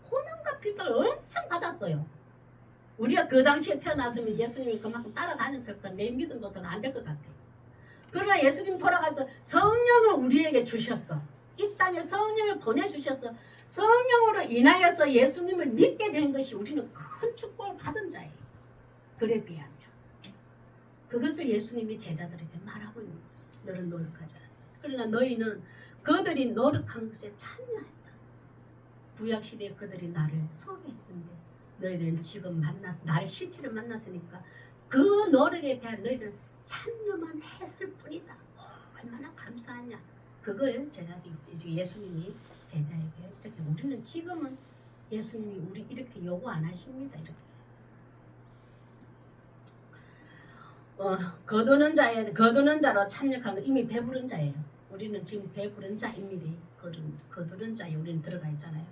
고난과 핍박을 엄청 받았어요. 우리가 그 당시에 태어났으면 예수님이 그만큼 따라다녔을 건 내 믿음보다는 안 될 것 같아요. 그러나 예수님 돌아가서 성령을 우리에게 주셨어. 이 땅에 성령을 보내주셨어. 성령으로 인하여서 예수님을 믿게 된 것이 우리는 큰 축복을 받은 자예요. 그래 비하면 그것을 예수님이 제자들에게 말하고 있는 거예요. 너는 노력하지 않아. 그러나 너희는 그들이 노력한 것에 참여했다. 구약시대에 그들이 나를 소개했는데 너희들은 지금 나를 실체를 만났으니까 그 노력에 대한 너희들은 참여만 했을 뿐이다. 얼마나 감사하냐. 그걸 제자들이 예수님이 제자에게 이렇게 우리는 지금은 예수님이 우리 이렇게 요구 안 하십니다. 이렇게. 거두는 자로 참여한 거 이미 배부른 자예요. 우리는 지금 배부른 자입니다. 거두는 자에 우리는 들어가 있잖아요.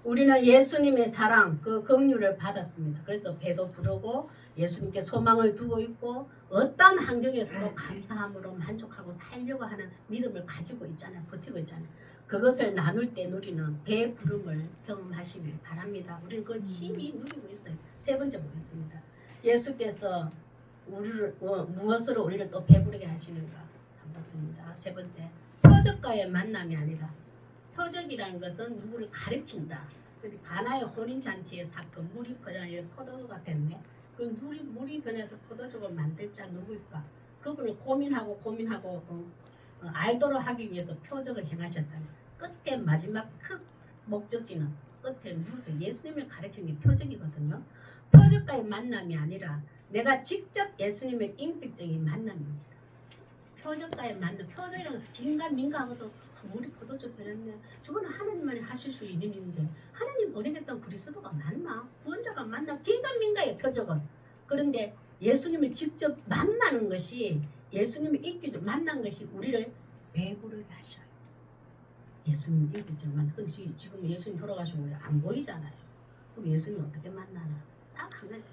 우리는 예수님의 사랑, 그 긍휼을 받았습니다. 그래서 배도 부르고 예수님께 소망을 두고 있고 어떤 환경에서도 감사함으로 만족하고 살려고 하는 믿음을 가지고 있잖아요. 버티고 있잖아요. 그것을 나눌 때 누리는 배부름을 경험하시길 바랍니다. 우리는 그걸 심히 누리고 있어요. 세 번째 보겠습니다. 예수께서 우리를 무엇으로 우리를 또 배부르게 하시는가 한번 보겠습니다. 세 번째, 표적과의 만남이 아니라, 표적이라는 것은 누구를 가리킨다. 가나의 혼인잔치의 사건, 물이 변하여 포도주가 됐네. 그 물이 변해서 포도주를 만들 자 누구일까? 그분을 고민하고 알도록 하기 위해서 표적을 행하셨잖아요. 끝에 마지막 큰 목적지는 끝에 누구세요? 예수님을 가리키는 게 표적이거든요. 표적과의 만남이 아니라 내가 직접 예수님의 인격적인 만남입니다. 표적과의 만남, 표적이라는 것은 긴가민가하고도 물이 포도주 변했네. 저거는 하나님만이 하실 수 있는 일인데 하나님 보내겠다는 그리스도가 맞나? 구원자가 맞나? 긴가민가의 표적은. 그런데 예수님을 직접 만나는 것이, 예수님을 인격적으로 만난 것이 우리를 배부르게 하셔요. 예수님 인격적으로 만나. 근데 지금 예수님 돌아가신 우리 안 보이잖아요. 그럼 예수님 어떻게 만나나? 딱 한 가지.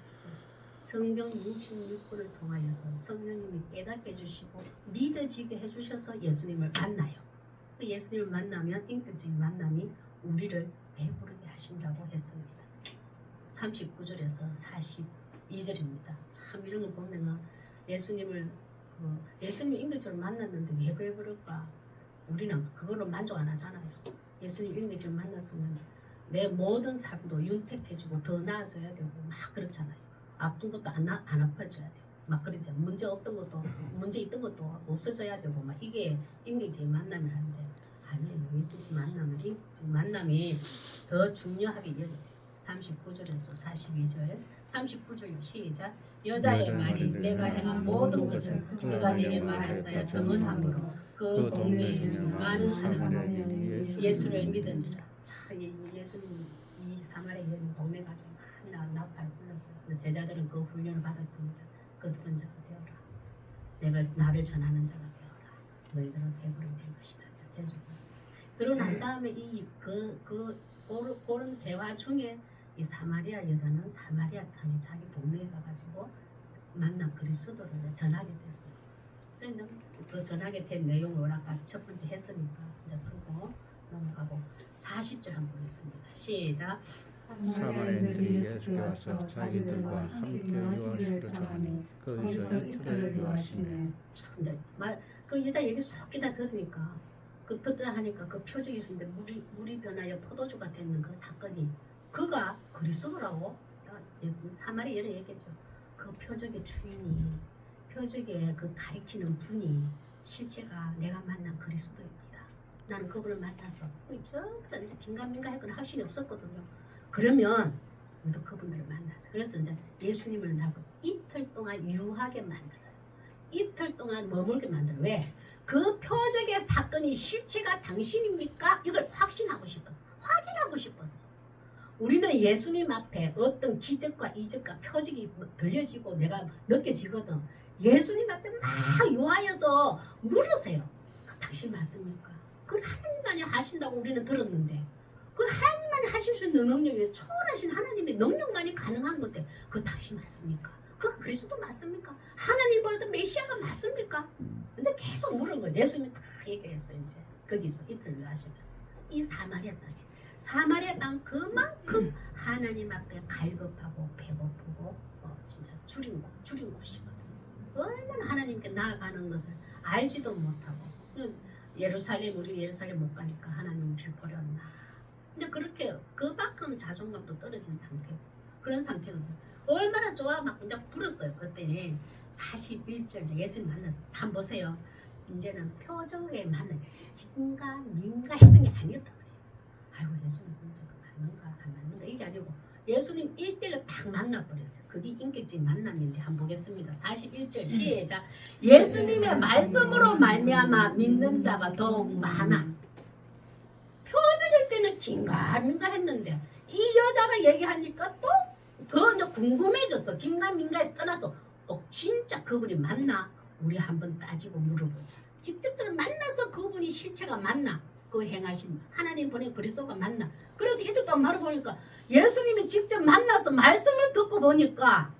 성경 66권을 통하여서 성령님이 깨닫게 해주시고 믿어지게 해주셔서 예수님을 만나요. 예수님을 만나면 인격적인 만남이 우리를 배부르게 하신다고 했습니다. 39절에서 42절입니다. 참 이런 거 보면 예수님을 인격적으로 만났는데 왜 배부를까? 우리는 그걸로 만족 안 하잖아요. 예수님 인격적으로 만났으면 내 모든 삶도 윤택해지고 더 나아져야 되고 막 그렇잖아요. 아픈 것도 안 아파져야 되고 막 그러죠. 문제 있던 것도 없어져야 되고 막 이게 인격적인 만남을 하는데 아니에요. 예수님 만남은 인격적인 만남이 더 중요하게 여겨요. 39절에서 42절 39절 시작. 여자의 말이 내가 행한 모든 것을 그가 내게 말하였다 정언함으로 그 동네에 있는 많은 사람들이 예수를 믿으니라. 참 예수님 이 사마리아 여인 동네 가지고 나팔 불렀어요. 제자들은 그 훈련을 받았습니다. 그들은 자가 되어라. 내가 나를 전하는 자가 되어라. 너희들은 배부르게 될 것이다. 그러고 난 다음에 그런 대화 중에 이 사마리아 여자는 사마리아 땅에 자기 동네에 가가지고 만난 그리스도를 전하게 됐어요. 그런데 그 전하게 된 내용을 아까 첫 번째 했으니까 이제 그거 넘어가고 40절 한번 보겠습니다. 시작. 사마리아인들이 예수께서 자기들과 함께 유하시려고 하니 거기서 이틀을 유하시네. 이제 그 여자 얘기 쏙 기다 들으니까 그 듣자 하니까 그 표적이 있었는데 물이 변하여 포도주가 되는 그 사건이 그가 그리스도라고 사마리아를 얘기했죠. 그 표적의 주인이 표적의 그 가리키는 분이 실제가 내가 만난 그리스도입니다. 나는 그분을 만나서 저부터 이제 긴가민가 했거나 확신이 없었거든요. 그러면 우리도 그분들을 만나자. 그래서 이제 예수님을 낳고 이틀 동안 유하게 만들어요. 이틀 동안 머물게 만들어요. 왜? 그 표적의 사건이 실체가 당신입니까? 이걸 확신하고 싶었어. 확인하고 싶었어. 우리는 예수님 앞에 어떤 기적과 이적과 표적이 들려지고 내가 느껴지거든. 예수님 앞에 막 유하여서 물으세요. 당신 맞습니까? 그걸 하나님만이 하신다고 우리는 들었는데 그 하나님만이 하실 수 있는 능력이 초월하신 하나님의 능력만이 가능한 건데 그 당신 맞습니까? 그 그리스도 맞습니까? 하나님 보내던 메시아가 맞습니까? 이제 계속 물은 거예요. 예수님이 다 얘기했어요. 이제 거기서 이틀 하시면서 이 사마리아 땅 그만큼 하나님 앞에 갈급하고 배고프고 진짜 줄인 곳이거든요. 얼마나 하나님께 나아가는 것을 알지도 못하고 우리 예루살렘 못 가니까 하나님 우리를 버렸나. 이제 그렇게 그만큼 자존감도 떨어진 상태. 그런 상태거든요. 얼마나 좋아 막 이제 불었어요. 그때 41절 예수님 만나서 한번 보세요. 이제는 표정에 만나 긴가민가 했던 게 아니었단 말이에요. 아이고 예수님 맞는가 안 맞는가 이게 아니고 예수님 1대1로 딱 만나버렸어요. 그게 인격적인 만남인데 한번 보겠습니다. 41절 시작. 예수님의 말씀으로 말미암아 믿는 자가 더욱 많아. 표적일 때는 긴가민가 했는데 이 여자가 얘기하니까 또 더 이제 궁금해졌어. 긴가민가에서 떠나서 진짜 그분이 맞나? 우리 한번 따지고 물어보자. 직접적으로 만나서 그분이 실체가 맞나? 그 행하신 하나님 보낸 그리스도가 맞나? 그래서 이때 또 말을 보니까 예수님이 직접 만나서 말씀을 듣고 보니까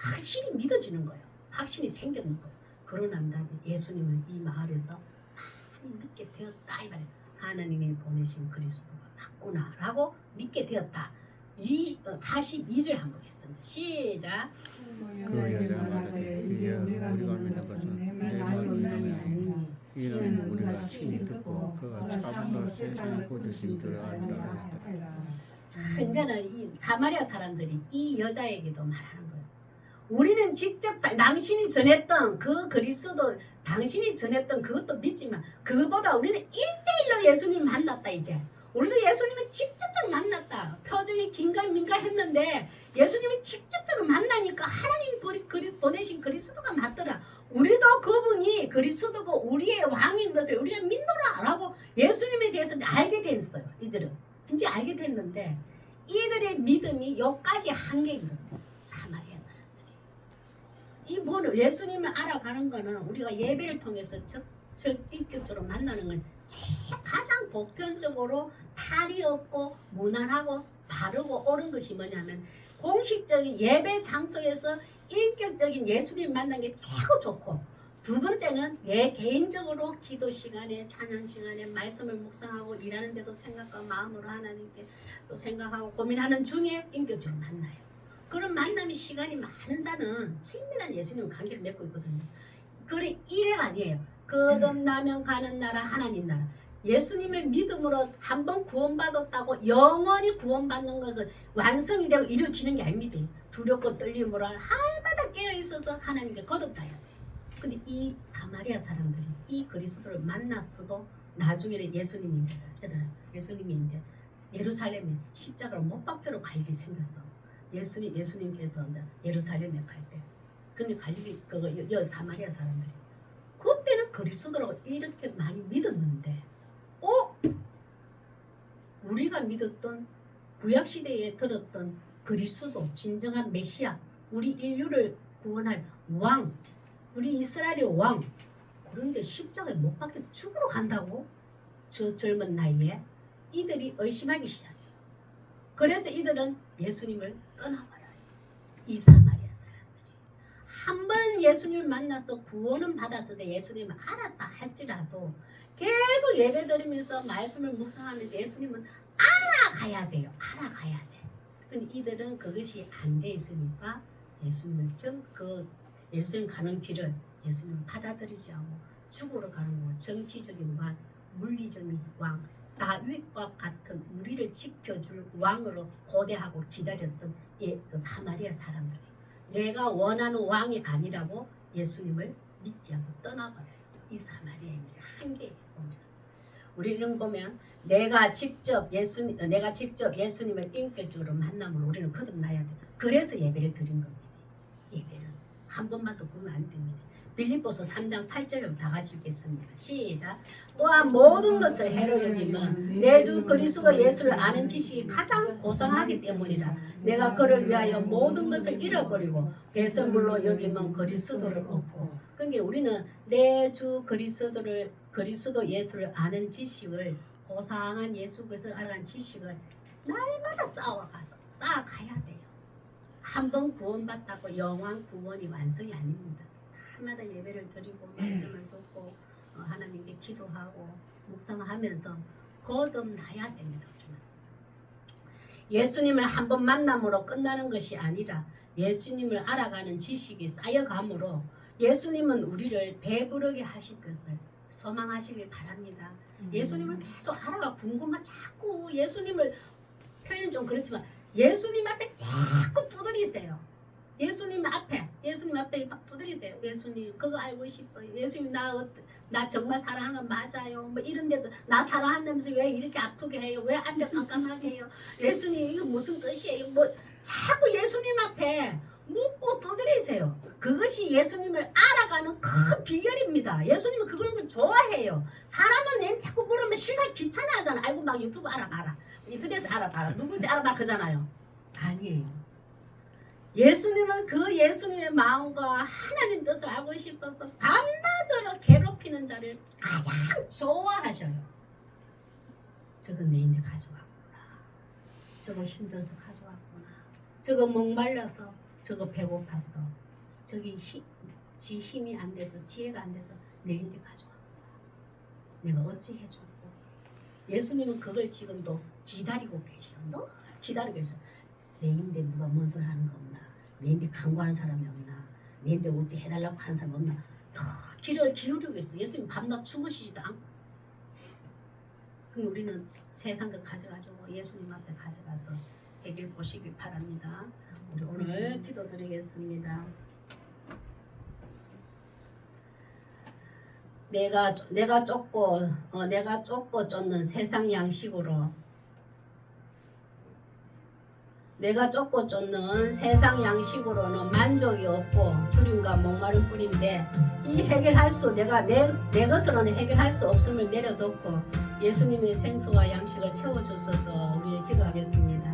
확실히 믿어지는 거예요. 확신이 생겼는 거예요. 그러고 난 다음에 예수님을 이 마을에서 많이 믿게 되었다 이 말이에요. 하나님이 보내신 그리스도가 맞구나라고 믿게 되었다. 42절 한번 했습니다. 시작. 그 여자가 말하되 이제 우리가 믿는 것은 내 말이 온남이 아니니 이는 우리가 친히 듣고 그가 참으로 세상을 고주신 줄 안다 하였다. 자, 이제는 이 사마리아 사람들이 이 여자에게도 말하는 거예요. 우리는 직접 당신이 전했던 그 그리스도 당신이 전했던 그것도 믿지만 그거보다 우리는 1대1로 예수님을 만났다 이제. 우리도 예수님을 직접적으로 만났다. 표정이 긴가민가 했는데 예수님을 직접적으로 만나니까 하나님이 보내신 그리스도가 맞더라. 우리도 그분이 그리스도고 우리의 왕인 것을 우리가 믿노라라고 예수님에 대해서 이제 알게 됐어요. 이들은 이제 알게 됐는데 이들의 믿음이 여기까지 한계인 거예요. 사마리아 사람들이 이 뭐는 예수님을 알아가는 거는 우리가 예배를 통해서 적극적으로 만나는 건 제일 가장 보편적으로 탈이 없고 무난하고 바르고 옳은 것이 뭐냐면 공식적인 예배 장소에서 인격적인 예수님 만난 게 최고 좋고 두 번째는 내 개인적으로 기도 시간에 찬양 시간에 말씀을 묵상하고 일하는 데도 생각과 마음으로 하나님께 또 생각하고 고민하는 중에 인격적으로 만나요. 그런 만남이 시간이 많은 자는 친밀한 예수님 관계를 맺고 있거든요. 그래 일회가 아니에요. 거듭나면 가는 나라 하나님 나라. 예수님을 믿음으로 한번 구원받았다고 영원히 구원받는 것은 완성이 되고 이루어지는 게 아닙니다. 두렵고 떨림으로 할마다 깨어있어서 하나님께 거듭나야 돼요. 근데 이 사마리아 사람들이 이 그리스도를 만났어도 나중에는 예수님이 이제 예수님이 이제 예루살렘에 십자가로 못 박혀로 갈 일이 생겼어. 예수님께서 이제 예루살렘에 갈 때. 근데 갈 일이 그거 사마리아 사람들이 그때는 그리스도라고 이렇게 많이 믿었는데 우리가 믿었던 구약시대에 들었던 그리스도 진정한 메시아 우리 인류를 구원할 왕 우리 이스라엘의 왕 그런데 십자가에 못 박혀 죽으러 간다고? 저 젊은 나이에 이들이 의심하기 시작해요. 그래서 이들은 예수님을 떠나버려요. 이 사마리아 사람들이 한 번 예수님을 만나서 구원은 받았을 때 예수님을 알았다 할지라도 계속 예배드리면서 말씀을 묵상하면서 예수님은 알아가야 돼요. 알아가야 돼. 근데 이들은 그것이 안 돼 있으니까 예수님을 예수님 가는 길을 예수님을 받아들이지 않고 죽으러 가는 거 정치적인 왕, 물리적인 왕, 다윗과 같은 우리를 지켜줄 왕으로 고대하고 기다렸던 그 사마리아 사람들이 내가 원하는 왕이 아니라고 예수님을 믿지 않고 떠나버려요. 이 사마리아인의 한계에 보면 우리는 보면 내가 직접 예수님을 인격적으로 만나면 우리는 거듭나야 돼. 그래서 예배를 드린 겁니다. 예배는 한 번만 더 보면 안 됩니다. 빌립보서 3장 8절을 다 같이 읽겠습니다. 시작. 또한 모든 것을 해로 여기면 내 주 그리스도 예수를 아는 지식이 가장 고상하기 때문이라. 내가 그를 위하여 모든 것을 잃어버리고 배설물로 여기면 그리스도를 얻고. 그러니까 우리는 내 주 그리스도 예수를 아는 지식을 고상한 예수 그리스도를 알아가는 지식을 날마다 쌓아가야 돼요. 한 번 구원받다고 영원 구원이 완성이 아닙니다. 날마다 예배를 드리고 말씀을 듣고 하나님께 기도하고 묵상하면서 거듭나야 됩니다. 예수님을 한 번 만남으로 끝나는 것이 아니라 예수님을 알아가는 지식이 쌓여감으로 예수님은 우리를 배부르게 하실 것을 소망하시길 바랍니다. 예수님을 계속 알아가 자꾸 예수님을 표현은 좀 그렇지만 예수님 앞에 자꾸 두드리세요. 예수님 앞에 막 두드리세요. 예수님 그거 알고 싶어요. 예수님 나 정말 사랑하는 건 맞아요. 뭐 이런데도 나 사랑한다면서 왜 이렇게 아프게 해요? 왜 앞에 깜깜하게 해요? 예수님 이거 무슨 뜻이에요? 뭐 자꾸 예수님 앞에 묻고 두드리세요. 그것이 예수님을 알아가는 큰 비결입니다. 예수님은 그걸 좋아해요. 사람은 자꾸 물으면 싫다 귀찮아하잖아. 아이고 막 유튜브 알아봐라. 인터넷 알아봐라. 누구인지 알아봐라 그러잖아요. 아니에요. 예수님은 그 예수님의 마음과 하나님 뜻을 알고 싶어서 밤낮으로 괴롭히는 자를 가장 좋아하셔요. 저거 내인데 가져왔구나. 저거 힘들어서 가져왔구나. 저거 목말라서 저거 배고팠어. 저기 지 힘이 안 돼서 지혜가 안 돼서 내인데 가져와. 내가 어찌 해줄까? 예수님은 그걸 지금도 기다리고 계셔. 너 기다리고 있어. 내인데 누가 뭔 소리 하는 거 없나? 내인데 간구하는 사람이 없나? 내인데 어찌 해달라고 하는 사람 없나? 더 길을 기울이고 있어. 예수님 밤낮 죽으시지도 않고. 그럼 우리는 세상 거 가져가지고 예수님 앞에 가져가서 해결 보시기 바랍니다. 우리 오늘 기도드리겠습니다. 내가 쫓고 쫓는 세상 양식으로 내가 쫓고 쫓는 세상 양식으로는 만족이 없고 주림과 목마른 뿐인데 이 해결할 수 내가 내 것으로는 해결할 수 없음을 내려놓고 예수님의 생수와 양식을 채워주소서. 우리 기도하겠습니다.